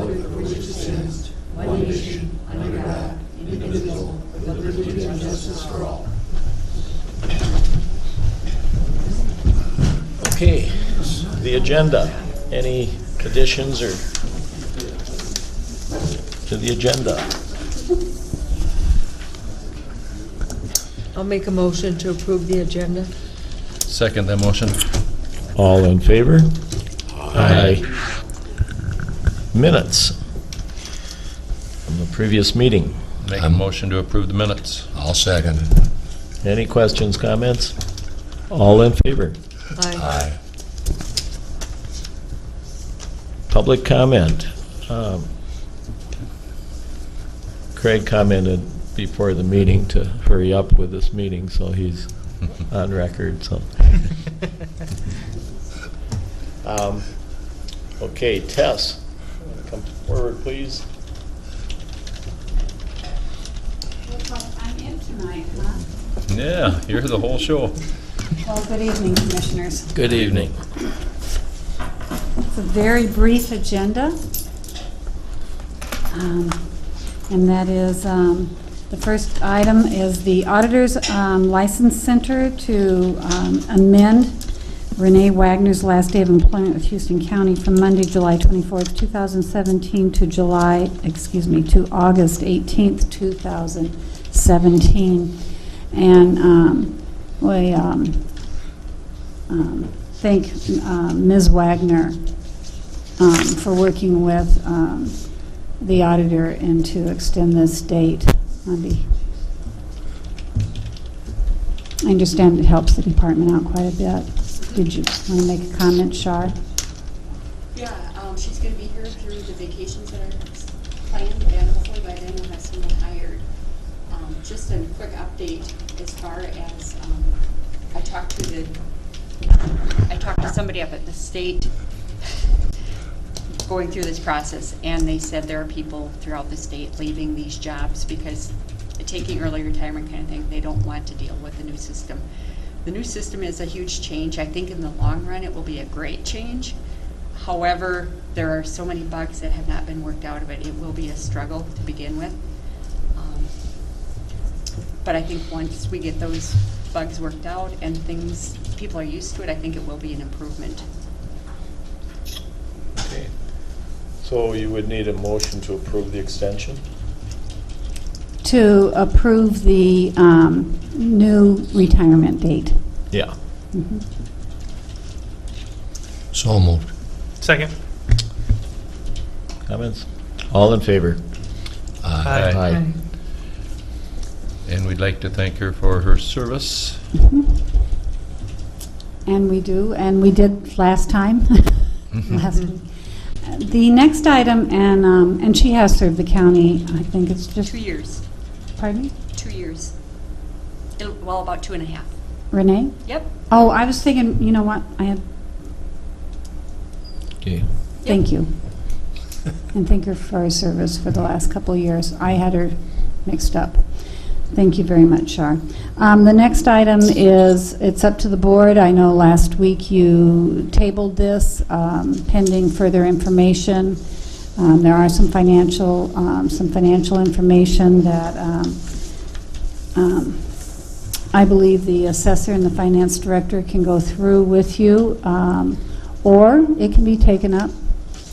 republic for which it stands, one nation, under God, indivisible, with liberty and justice for all. Okay, the agenda. Any additions or to the agenda? I'll make a motion to approve the agenda. Second that motion. All in favor? Aye. Minutes from the previous meeting. Make a motion to approve the minutes. I'll second. Any questions, comments? All in favor? Aye. Public comment. Craig commented before the meeting to hurry up with this meeting, so he's on record. So, okay, Tess, come forward, please. Looks like I'm in tonight, huh? Yeah, you're the whole show. Well, good evening, Commissioners. Good evening. It's a very brief agenda. And that is, the first item is the Auditor's License Center to amend Renee Wagner's last day of employment with Houston County from Monday, July 24th, 2017 to to August 18th, 2017. And we thank Ms. Wagner for working with the auditor and to extend this date. I understand it helps the department out quite a bit. Did you want to make a comment, Shar? Yeah, she's going to be here through the vacations that are planned, and hopefully by then we'll have someone hired. Just a quick update as far as I talked to somebody up at the state going through this process, and they said there are people throughout the state leaving these jobs because taking early retirement kind of thing. They don't want to deal with the new system. The new system is a huge change. I think in the long run it will be a great change. However, there are so many bugs that have not been worked out of it. It will be a struggle to begin with. But I think once we get those bugs worked out and people are used to it, I think it will be an improvement. Okay. So you would need a motion to approve the extension? To approve the new retirement date. Yeah. Mhm. So moved. Second. Comments? All in favor? Aye. Aye. And we'd like to thank her for her service. And we do, and we did last time, last week. The next item, and she has served the county, I think it's just... 2 years. Pardon me? 2 years. Well, about 2.5. Renee? Yep. Oh, I was thinking, you know what, I had, Okay. thank you. And thank her for her service for the last couple of years. I had her mixed up. Thank you very much, Shar. The next item is, it's up to the board. I know last week you tabled this pending further information. There are some financial information that I believe the assessor and the finance director can go through with you, or it can be taken up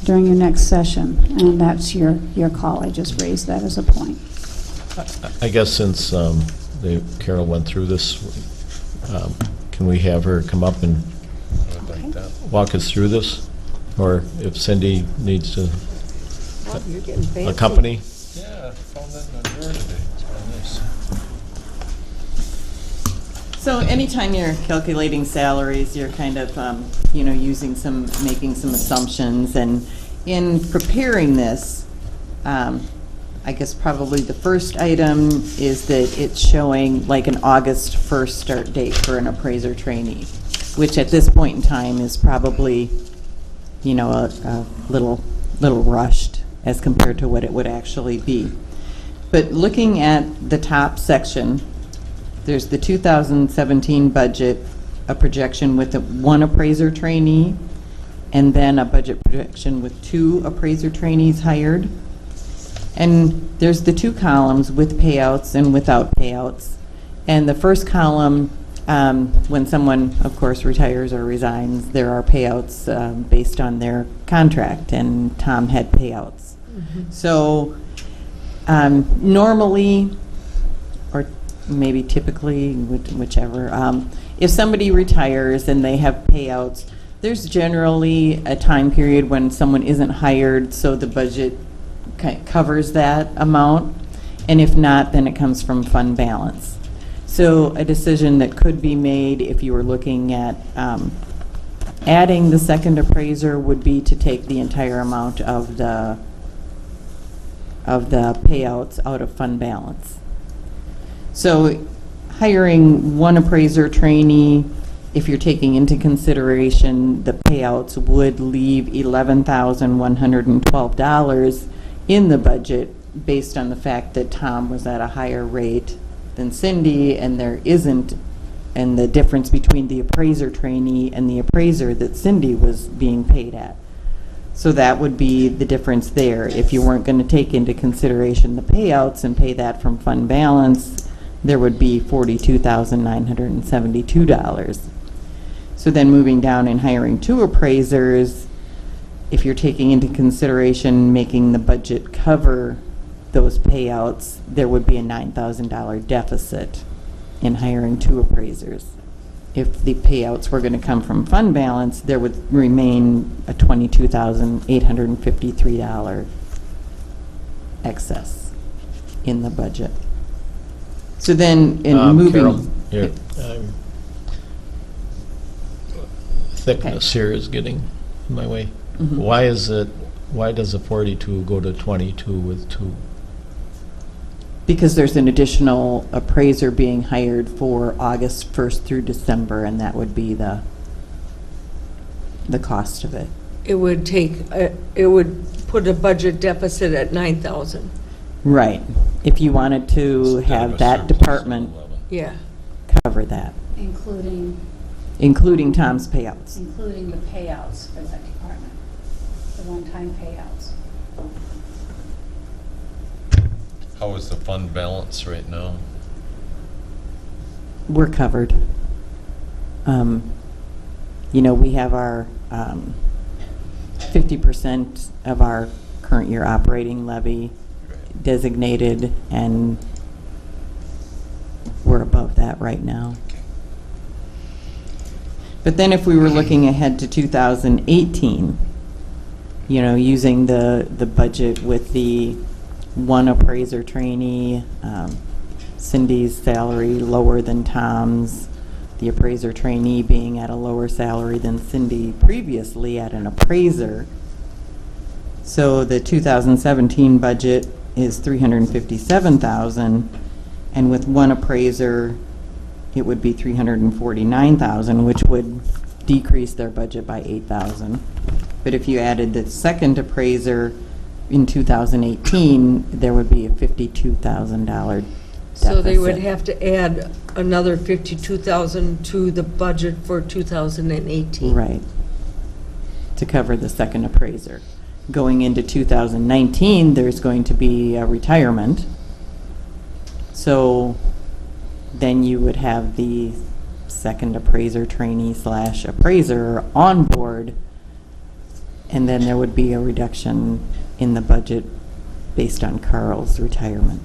during your next session, and that's your call. I just raised that as a point. I guess since Carol went through this, can we have her come up and I'd like that. walk us through this? Or if Cindy needs to Oh, you're getting fancy. accompany? Yeah, I found that in a drawer today. It's kind of nice. So anytime you're calculating salaries, you're kind of, making some assumptions. And in preparing this, I guess probably the first item is that it's showing like an August 1st start date for an appraiser trainee, which at this point in time is probably, a little rushed as compared to what it would actually be. But looking at the top section, there's the 2017 budget, a projection with one appraiser trainee, and then a budget projection with 2 appraiser trainees hired. And there's the 2 columns with payouts and without payouts. And the first column, when someone, of course, retires or resigns, there are payouts based on their contract, and Tom had payouts. So normally, or maybe typically, whichever, if somebody retires and they have payouts, there's generally a time period when someone isn't hired, so the budget covers that amount, and if not, then it comes from fund balance. So a decision that could be made if you were looking at adding the second appraiser would be to take the entire amount of the payouts out of fund balance. So hiring 1 appraiser trainee, if you're taking into consideration the payouts, would leave $11,112 in the budget based on the fact that Tom was at a higher rate than Cindy, and there isn't, and the difference between the appraiser trainee and the appraiser that Cindy was being paid at. So that would be the difference there. If you weren't going to take into consideration the payouts and pay that from fund balance, there would be $42,972. So then moving down and hiring 2 appraisers, if you're taking into consideration making the budget cover those payouts, there would be a $9,000 deficit in hiring 2 appraisers. If the payouts were going to come from fund balance, there would remain a $22,853 excess in the budget. So then in moving... Carol, here, thickness here is getting in my way. Mhm. Why does a 42 go to 22 with 2? Because there's an additional appraiser being hired for August 1st through December, and that would be the cost of it. It would it would put a budget deficit at 9,000. Right. If you wanted to have that department Yeah. cover that, Including including Tom's payouts. the payouts for that department, the one-time payouts. How is the fund balance right now? We're covered. You know, we have our 50% of our current year operating levy designated, and we're above that right now. But then if we were looking ahead to 2018, you know, using the budget with the 1 appraiser trainee, Cindy's salary lower than Tom's, the appraiser trainee being at a lower salary than Cindy previously at an appraiser. So the 2017 budget is $357,000, and with 1 appraiser, it would be $349,000, which would decrease their budget by $8,000. But if you added the second appraiser in 2018, there would be a $52,000 deficit. So they would have to add another 52,000 to the budget for 2018. Right, to cover the second appraiser. Going into 2019, there's going to be a retirement. So then you would have the second appraiser trainee / appraiser on board, and then there would be a reduction in the budget based on Carl's retirement.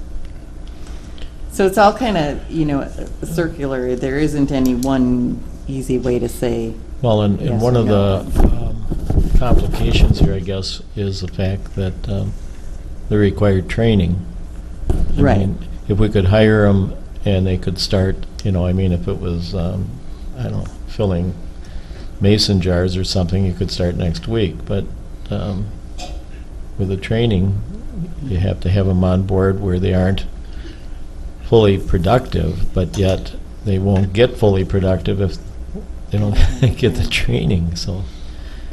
So it's all kind of, you know, circular. There isn't any one easy way to say. Well, and Yes one or of no. the complications here, I guess, is the fact that the required training. I Right. mean, if we could hire them and they could start, you know, I mean, if it was, I don't know, filling mason jars or something, you could start next week. But with the training, you have to have them on board where they aren't fully productive, but yet they won't get fully productive if they don't get the training. So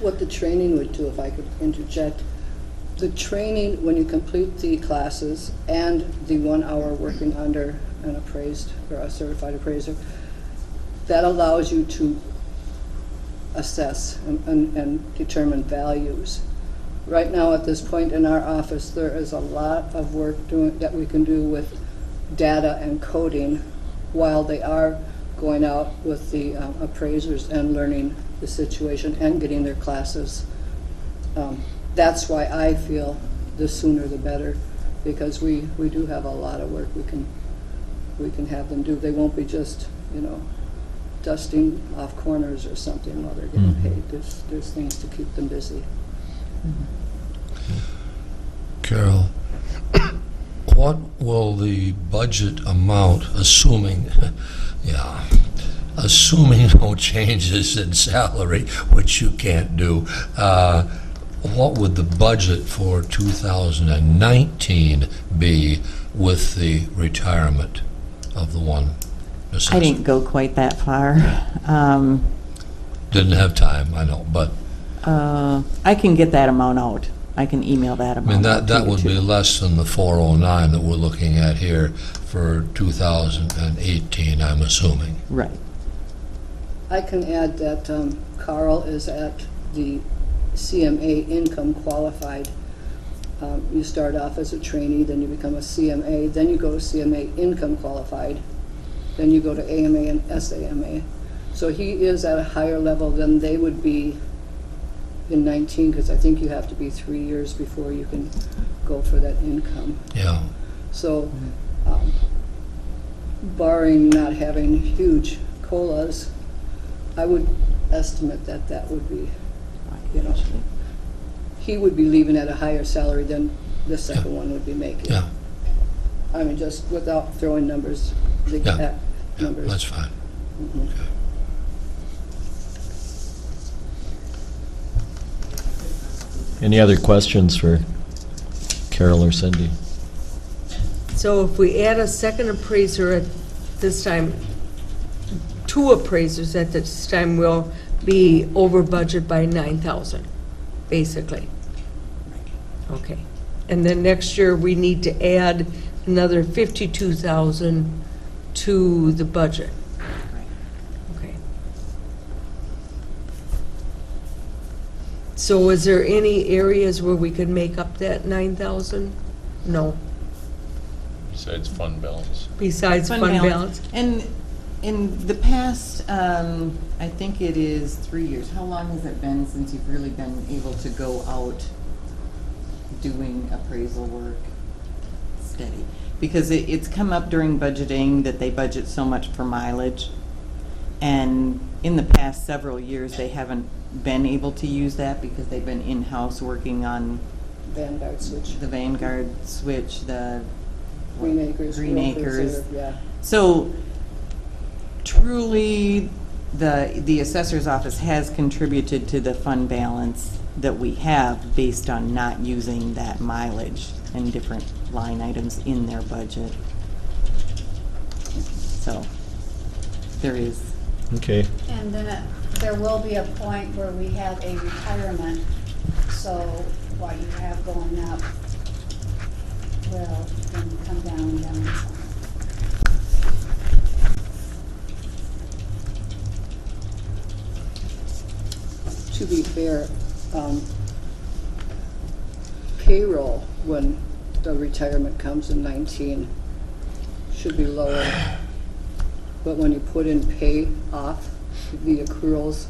What the training would do, if I could interject, the training, when you complete the classes and the 1 hour working under an appraised or a certified appraiser, that allows you to assess and determine values. Right now, at this point in our office, there is a lot of work that we can do with data and coding while they are going out with the appraisers and learning the situation and getting their classes. That's why I feel the sooner the better, because we do have a lot of work we can have them do. They won't be just, dusting off corners or something while they're getting paid. There's things to keep them busy. Carol, what will the budget amount, assuming no changes in salary, which you can't do, what would the budget for 2019 be with the retirement of the one assessor? I didn't go quite that far. Didn't have time, I know, but I can get that amount out. I can email that I mean, amount out to that you, would be too. less than the 409 that we're looking at here for 2018, I'm assuming. Right. I can add that Carl is at the CMA income qualified. You start off as a trainee, then you become a CMA, then you go to CMA income qualified, then you go to AMA and SAMA. So he is at a higher level than they would be in 19, because I think you have to be 3 years before you can go for that income. Yeah. So barring not having huge COLAs, I would estimate that would be, he would be leaving at a higher salary than the second one would be making. Yeah. I mean, just without throwing numbers, the Yeah. exact numbers. That's fine. Mhm. Any other questions for Carol or Cindy? So if we add a second appraiser at this time, 2 appraisers at this time, we'll be over budget by 9,000, basically. Okay. And then next year, we need to add another 52,000 to the budget. Okay. So is there any areas where we could make up that 9,000? No, Besides fund balance. besides fund balance? And in the past, I think it is 3 years. How long has it been since you've really been able to go out doing appraisal work steady? Because it's come up during budgeting that they budget so much for mileage. And in the past several years, they haven't been able to use that because they've been in-house working on Vanguard switch. the Vanguard switch, the Green Acres. Green Rural Acres. Preserve, yeah. So truly, the assessor's office has contributed to the fund balance that we have based on not using that mileage and different line items in their budget. So there is. Okay. And then there will be a point where we have a retirement, so what you have going up will then come down and down some. To be fair, payroll, when the retirement comes in 19, should be lower. But when you put in pay off, the accruals,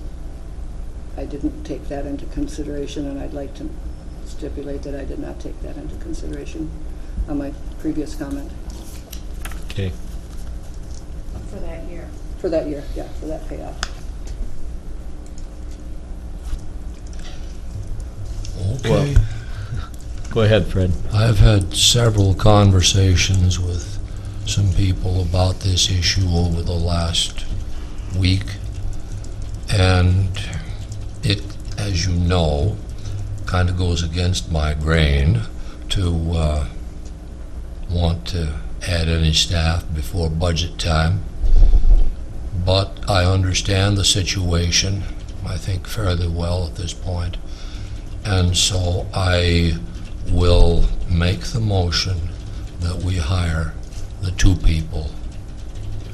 I didn't take that into consideration, and I'd like to stipulate that I did not take that into consideration on my previous comment. Okay. For that year. For that year, yeah, for that payoff. Okay. Go ahead, Fred. I've had several conversations with some people about this issue over the last week, and it, as you know, kind of goes against my grain to want to add any staff before budget time. But I understand the situation, I think, fairly well at this point. And so I will make the motion that we hire the 2 people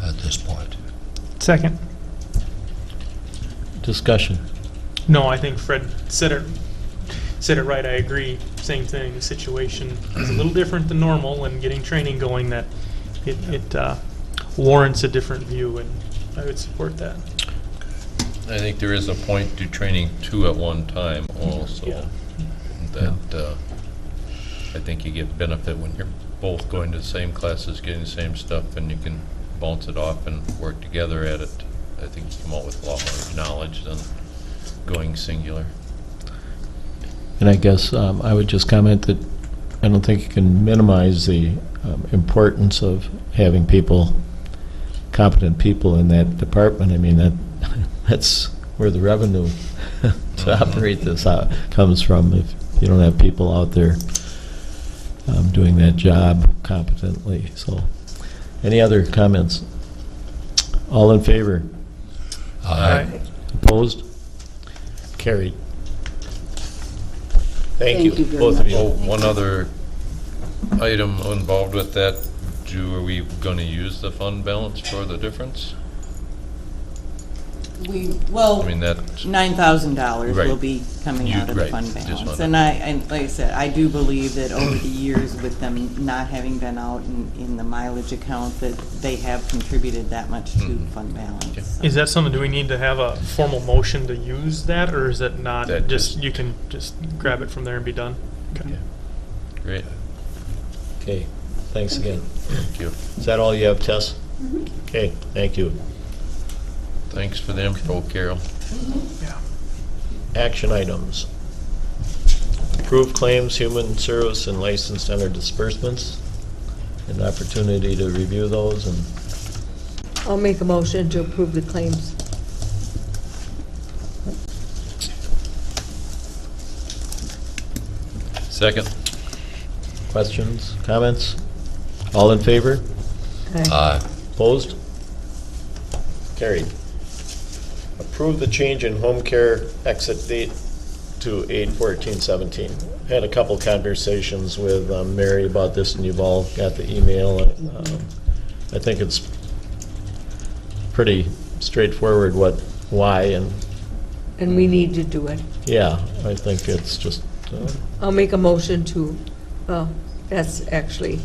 at this point. Second. Discussion. No, I think Fred said it right. I agree. Same thing. The situation is a little different than normal, and getting training going, that it warrants a different view, and I would support that. I think there is a point to training two at one time also. Yeah. That I think you get benefit when you're both going to the same classes, getting the same stuff, and you can bounce it off and work together at it. I think you come out with a lot more knowledge than going singular. And I guess I would just comment that I don't think you can minimize the importance of having people, competent people in that department. I mean, that's where the revenue to operate this comes from. If you don't have people out there doing that job competently. So, any other comments? All in favor? Aye. Opposed? Carried. Thank you, very both of much. you. Oh, one other item involved with that, are we going to use the fund balance for the difference? I mean, that, $9,000 will Right. be coming You- out of the right. fund Just balance. wanted- And like I said, I do believe that over the years with them not having been out in the mileage account, that they have contributed that much to Mhm. fund balance. Okay. so. Is that something, do we need to have a formal motion to use that, or is that not, That you can just grab it from there and be done? Okay. Yeah. Great, Okay, thanks again. thank you. Is that all you have, Tess? Okay, thank you. Thanks for the info, Carol. Yeah. Action items. Approve claims, human service, and license center disbursements. An opportunity to review those and I'll make a motion to approve the claims. Second? questions, comments? All in favor? Aye. Opposed? Carried. Approve the change in home care exit date to 8/14/17. Had a couple conversations with Mary about this, and you've all got the email. I think it's pretty straightforward why, and And we need to do it. yeah, I think it's just, I'll make a motion to, well, that's actually,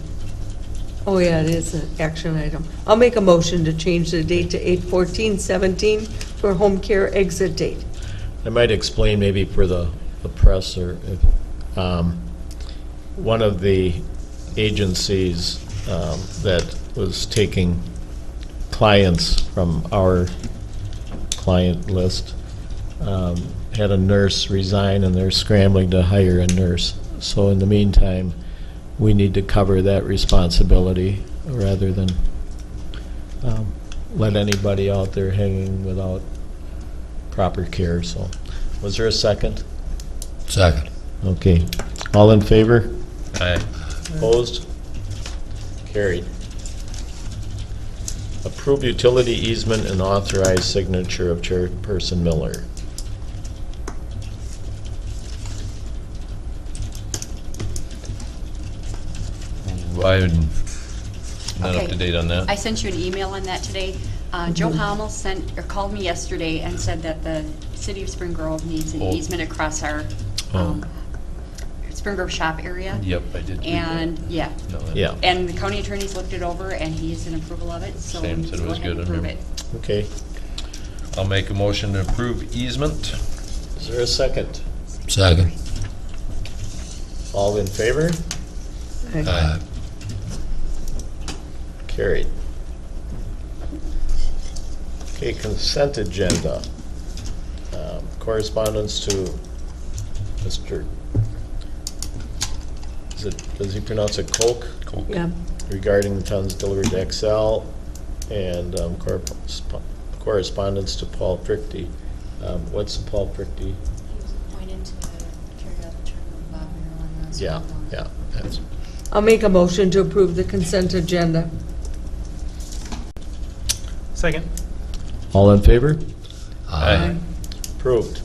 oh yeah, it is an action item. I'll make a motion to change the date to 8/14/17 for home care exit date. I might explain maybe for the press, or if, one of the agencies that was taking clients from our client list had a nurse resign, and they're scrambling to hire a nurse. So in the meantime, we need to cover that responsibility rather than let anybody out there hanging without proper care. So, was there a second? Second. Okay. All in favor? Aye. Opposed? Carried. Approve utility easement and authorize signature of Chairperson Miller. I'm not up Okay. to date on that. I sent you an email on that today. Joe Hamel called me yesterday and said that the city of Spring Grove needs an Oh. easement across our Spring Grove shop area. Yep, I did read that. And, yeah, No, that- Yeah. and the county attorney's looked it over, and he is in approval of it, so Sam let's said it go was ahead and good on approve him. it. Okay. I'll make a motion to approve easement. Is there a second? Second. All in favor? Aye. Carried. Okay, consent agenda. Correspondence to Mr., does he pronounce it Koch? Yeah. Regarding the tons delivered to Excel, and correspondence to Paul Prichty. What's the Paul Prichty? He was appointed to carry out the term of Bob Merrill on this. Yeah, yeah, that's, I'll make a motion to approve the consent agenda. Second. all in favor? Aye. Approved.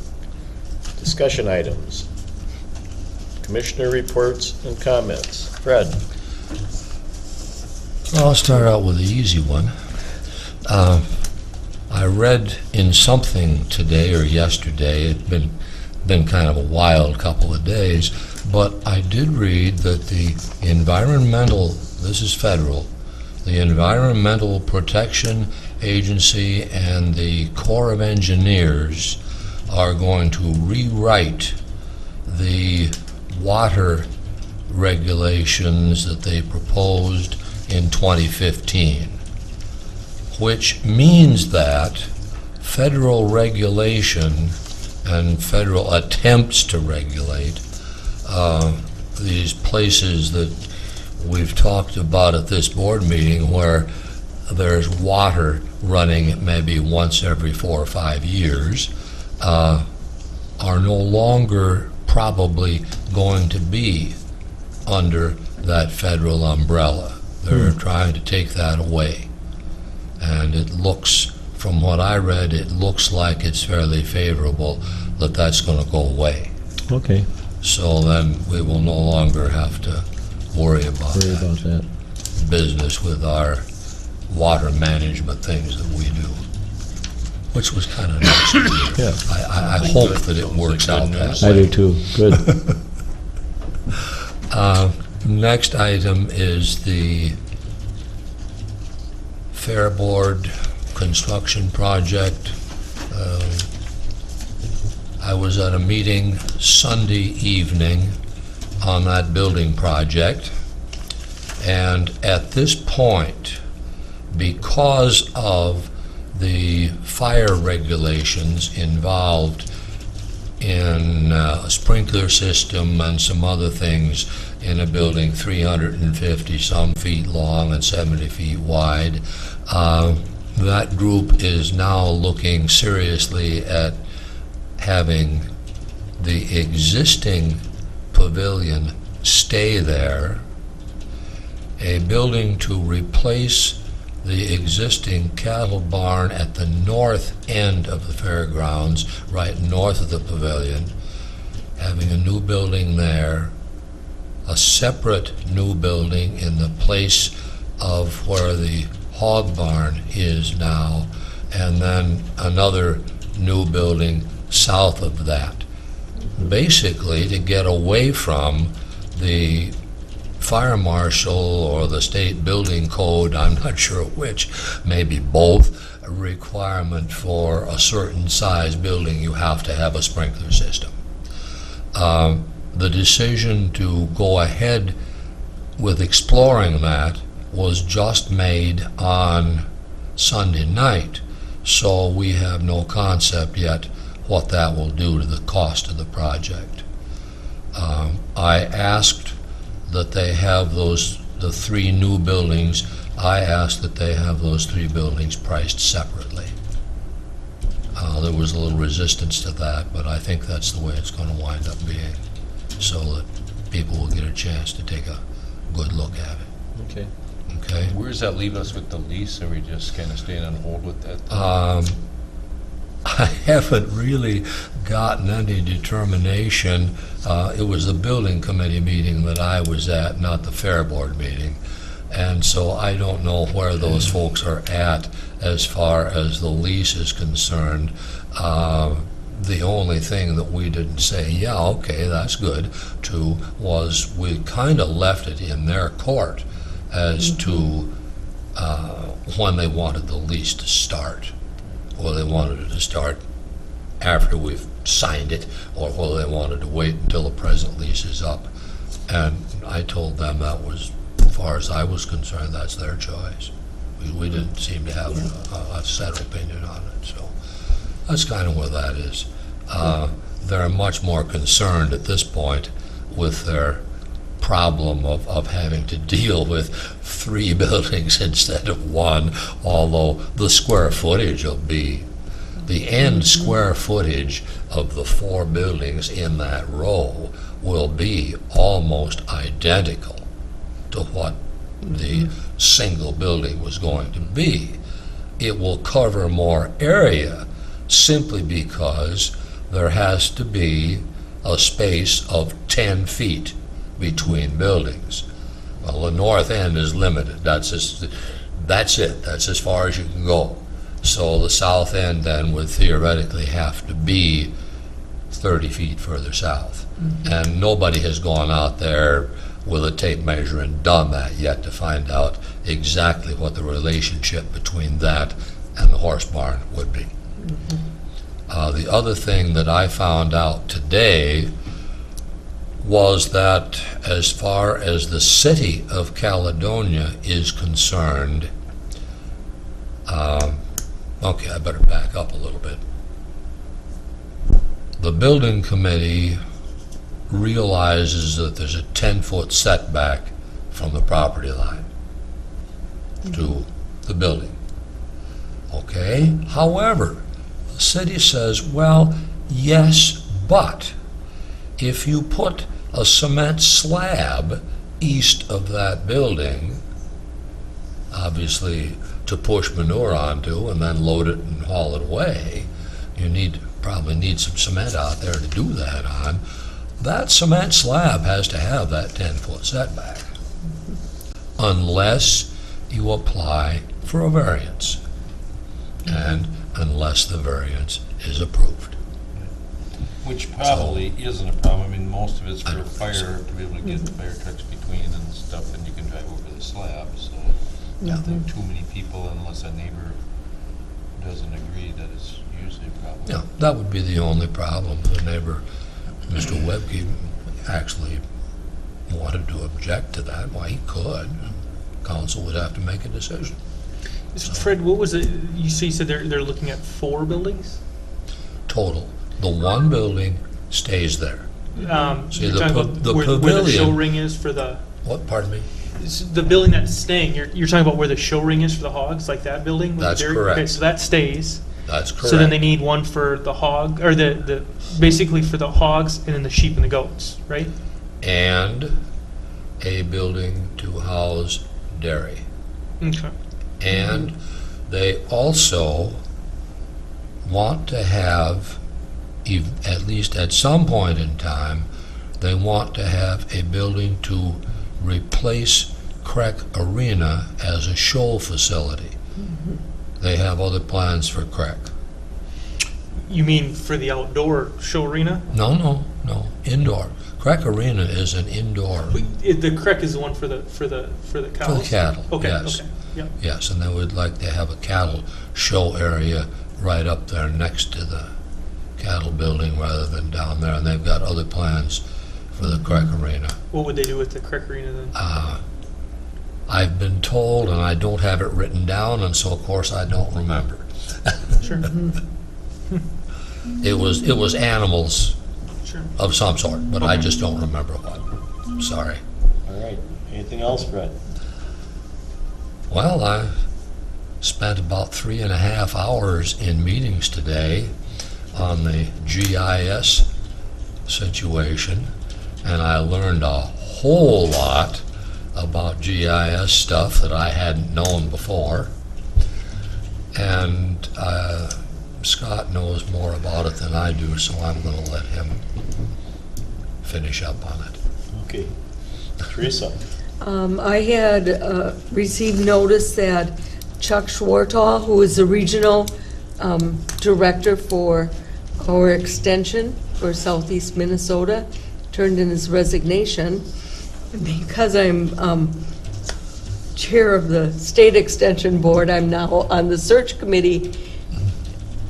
Discussion items. Commissioner reports and comments. Fred? I'll start out with the easy one. I read in something today or yesterday, it's been kind of a wild couple of days, but I did read that the environmental, this is federal, the Environmental Protection Agency and the Corps of Engineers are going to rewrite the water regulations that they proposed in 2015, which means that federal regulation and federal attempts to regulate these places that we've talked about at this board meeting where there's water running maybe once every 4 or 5 years are no longer probably going to be under that federal umbrella. They're trying to take that away. And it looks, from what I read, it looks like it's fairly favorable that that's going to go away. Okay, So then we will no longer have to worry about worry about that that. business with our water management things that we do, which was kind of nice. Yeah, I hope that it works out that I way. do too. Good. Next item is the Fair Board construction project. I was at a meeting Sunday evening on that building project, and at this point, because of the fire regulations involved in a sprinkler system and some other things in a building 350 some feet long and 70 feet wide, that group is now looking seriously at having the existing pavilion stay there, a building to replace the existing cattle barn at the north end of the fairgrounds, right north of the pavilion, having a new building there, a separate new building in the place of where the hog barn is now, and then another new building south of that. Basically, to get away from the fire marshal or the state building code, I'm not sure which, maybe both, a requirement for a certain size building, you have to have a sprinkler system. The decision to go ahead with exploring that was just made on Sunday night, so we have no concept yet what that will do to the cost of the project. I asked that they have the 3 new buildings, I asked that they have those 3 buildings priced separately. There was a little resistance to that, but I think that's the way it's going to wind up being, so that people will get a chance to take a good look at it. Okay. Okay? Where does that leave us with the lease? Are we just kind of staying on hold with that? I haven't really gotten any determination. It was the building committee meeting that I was at, not the fair board meeting. And so I don't know where those folks are at as far as the lease is concerned. The only thing that we didn't say, yeah, okay, that's good, to was we kind of left it in their court as to when they wanted the lease to start. Whether they wanted it to start after we've signed it, or whether they wanted to wait until the present lease is up. And I told them that was, as far as I was concerned, that's their choice. We didn't seem to have a set opinion on it, so that's kind of where that is. They're much more concerned at this point with their problem of having to deal with 3 buildings instead of 1, although the square footage will be, the end square footage of the 4 buildings in that row will be almost identical to what the single building was going to be. It will cover more area simply because there has to be a space of 10 feet between buildings. Well, the north end is limited. That's it. That's as far as you can go. So the south end then would theoretically have to be 30 feet further south. And nobody has gone out there with a tape measure and done that yet to find out exactly what the relationship between that and the horse barn would be. The other thing that I found out today was that as far as the city of Caledonia is concerned, okay, I better back up a little bit. The building committee realizes that there's a 10-foot setback from the property line to the building. Okay? However, the city says, well, yes, but if you put a cement slab east of that building, obviously to push manure onto and then load it and haul it away, you probably need some cement out there to do that on. That cement slab has to have that 10-foot setback unless you apply for a variance and unless the variance is approved. Which probably isn't a problem. I mean, most of it's for fire, to be able to get the fire trucks between and stuff, and you can drive over the slab, so I don't think too many people, unless a neighbor doesn't agree, that it's usually a problem. Yeah, that would be the only problem. The neighbor, Mr. Webke, actually wanted to object to that. Why, he could. Council would have to make a decision. Fred, what was it, you said they're looking at 4 buildings? Total. The one building stays there. See, You're the talking about the where the pavilion- show ring is for the, What, pardon me? the building that's staying, you're talking about where the show ring is for the hogs, like that building? with the That's dairy? correct. Okay, so that stays. That's correct. So then they need one for the hog, or the basically for the hogs and then the sheep and the goats, right? And a building to house dairy. Okay. And they also want to have, at least at some point in time, they want to have a building to replace Creek Arena as a show facility. They have other plans for Creek. You mean for the outdoor show arena? No, indoor. Creek Arena is an indoor, The creek is the one for the cows? for the cattle, Okay, yes. okay, yeah. Yes, and they would like to have a cattle show area right up there next to the cattle building rather than down there, and they've got other plans for the Creek Arena. What would they do with the creek arena then? I've been told, and I don't have it written down, and so of course I don't remember. Sure, It was animals sure. of some sort, but I just don't remember what. Sorry. All right. Anything else, Fred? Well, I spent about 3.5 hours in meetings today on the GIS situation, and I learned a whole lot about GIS stuff that I hadn't known before. And Scott knows more about it than I do, so I'm going to let him finish up on it. Okay. Teresa? I had received notice that Chuck Schwartall, who is the regional director for our extension for Southeast Minnesota, turned in his resignation. Because I'm chair of the State Extension Board, I'm now on the search committee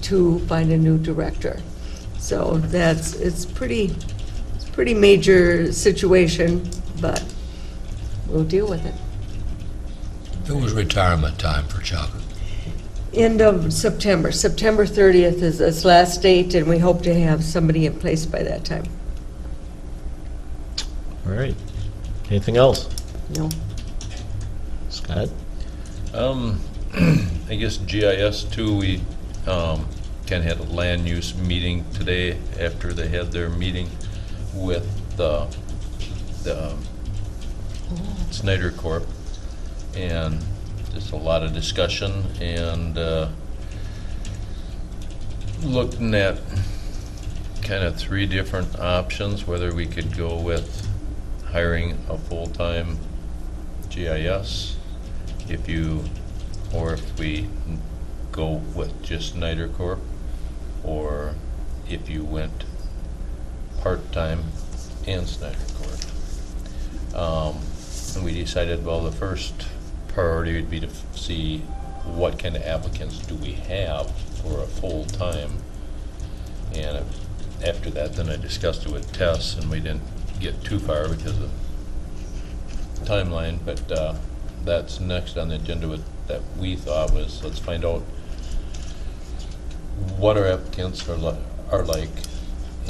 to find a new director. So it's pretty major situation, but we'll deal with it. It was retirement time for Chuck. End of September 30th is his last date, and we hope to have somebody in place by that time. All right. Anything else? No? Scott? I guess GIS too, we kind of had a land use meeting today after they had their meeting with the Snyder Corp. And just a lot of discussion and looking at kind of 3 different options, whether we could go with hiring a full-time GIS, or if we go with just Snyder Corp, or if you went part-time and Snyder Corp. And we decided, well, the first priority would be to see what kind of applicants do we have for a full-time. And after that, then I discussed it with Tess, and we didn't get too far because of timeline, but that's next on the agenda that we thought was, let's find out what our applicants are like,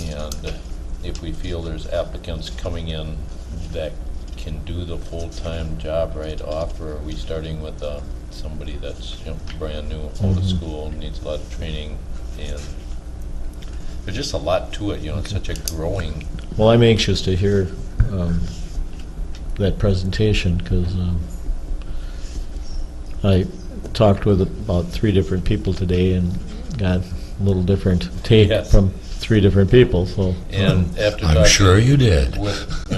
and if we feel there's applicants coming in that can do the full-time job right off, or are we starting with somebody that's brand new, out of school, needs a lot of training, and there's just a lot to it. It's such a growing. Well, I'm anxious to hear that presentation, because I talked with about 3 different people today and got a little different take from 3 different people. So, And after I'm talking sure you did. with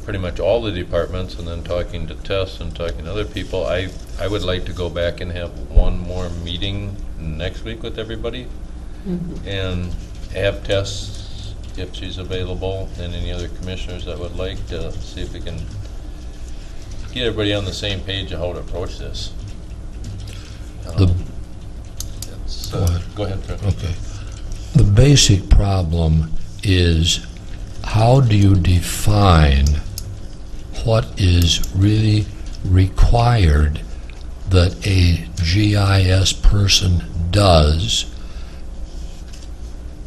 pretty much all the departments, and then talking to Tess and talking to other people, I would like to go back and have one more meeting next week with everybody, and have Tess, if she's available, and any other commissioners that would like to see if we can get everybody on the same page of how to approach this. The- Go ahead, Fred. Okay. The basic problem is, how do you define what is really required that a GIS person does?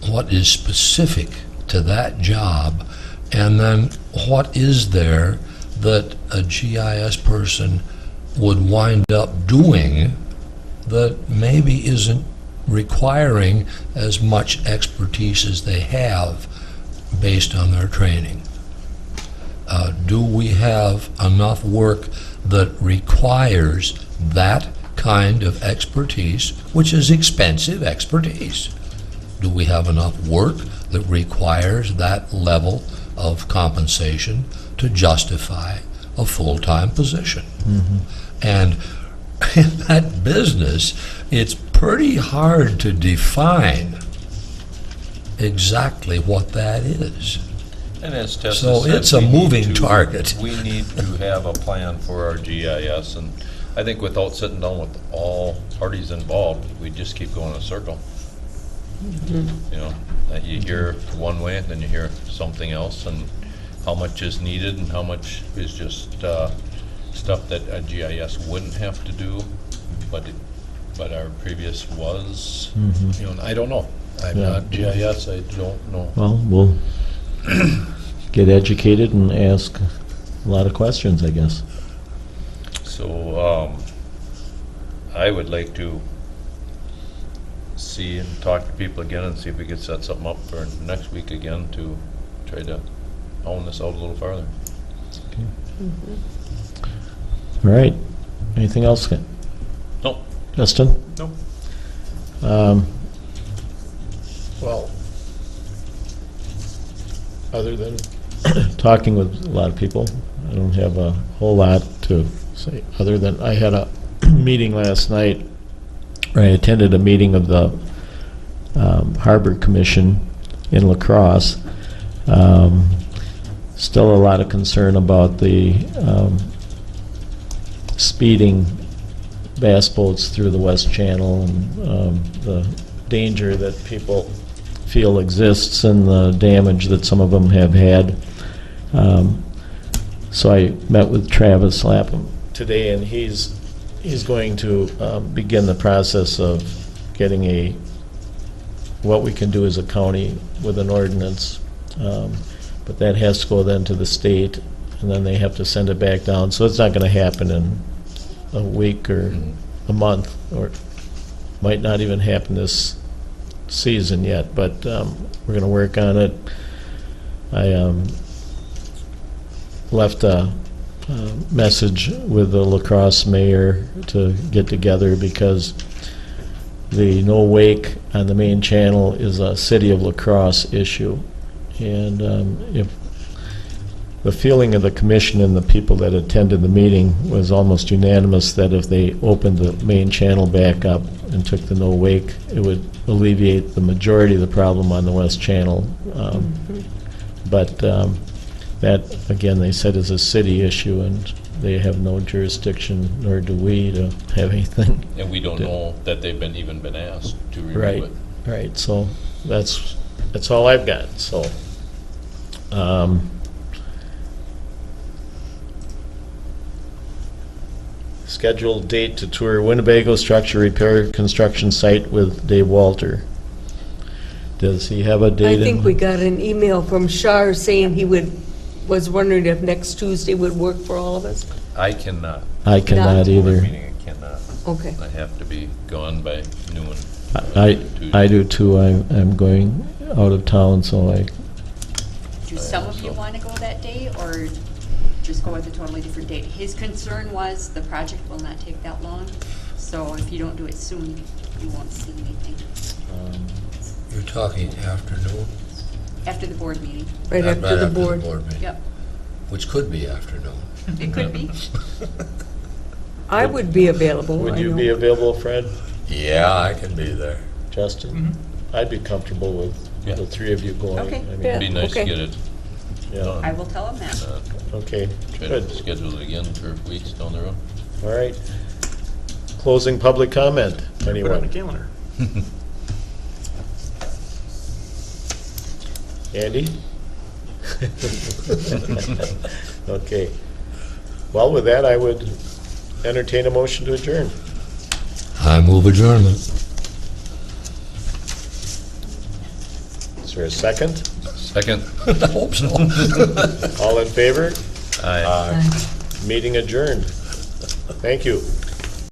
What is specific to that job? And then what is there that a GIS person would wind up doing that maybe isn't requiring as much expertise as they have based on their training? Do we have enough work that requires that kind of expertise, which is expensive expertise? Do we have enough work that requires that level of compensation to justify a full-time position? And in that business, it's pretty hard to define exactly what that is. And as Tessa So said, it's a we need moving to- target. We need to have a plan for our GIS, and I think without sitting down with all parties involved, we just keep going in a circle. That you hear one way, and then you hear something else, and how much is needed and how much is just stuff that a GIS wouldn't have to do, but our previous was. And I don't know. I'm Yeah. not GIS. I don't know. well, we'll get educated and ask a lot of questions, I guess. So, I would like to see and talk to people again and see if we could set something up for next week again to try to own this out a little farther. All right. Anything else, Nope. Justin? Nope. Well, other than talking with a lot of people, I don't have a whole lot to say, other than I had a meeting last night. I attended a meeting of the Harbor Commission in La Crosse. Still a lot of concern about the speeding bass boats through the West Channel, and the danger that people feel exists and the damage that some of them have had. So I met with Travis Lapham today, and he's going to begin the process of getting what we can do as a county with an ordinance. But that has to go then to the state, and then they have to send it back down. So it's not going to happen in a week or a month, or might not even happen this season yet, but we're going to work on it. I left a message with the La Crosse mayor to get together, because the no wake on the main channel is a city of La Crosse issue. And if the feeling of the commission and the people that attended the meeting was almost unanimous that if they opened the main channel back up and took the no wake, it would alleviate the majority of the problem on the west channel. But that, again, they said is a city issue, and they have no jurisdiction, nor do we, to have anything. And we don't know that they've even been asked to review Right, it. right, so that's all I've got, so. Scheduled date to tour Winnebago structure repair construction site with Dave Walter. Does he have a date? I think in- we got an email from Shar saying he was wondering if next Tuesday would work for all of us. I cannot. I cannot Not- either. Meeting, I cannot. Okay. I have to be gone by noon. I do too, I'm going out of town, so Do some of you want to go that day, or just go with a totally different date? His concern was the project will not take that long, so if you don't do it soon, you won't see anything You're talking afternoon? after the board meeting. Right after the board. meeting, Yep, which could be afternoon. it could be. I would be available. would I you know. be available, Fred, Yeah, I can be there. Justin? I'd be comfortable with Yeah. the three of you going. Okay. I mean, Yeah. It'd be nice to okay. get it Yeah, I will tell him that. okay, Try to good, schedule it again for weeks down the road. all right. Closing public comment, Put it on the anyone? calendar. Andy? Okay. Well, with that, I would entertain a motion to adjourn. I move adjournment. Is there a second? Second. I hope so. All in favor? Aye. Meeting adjourned. Thank you.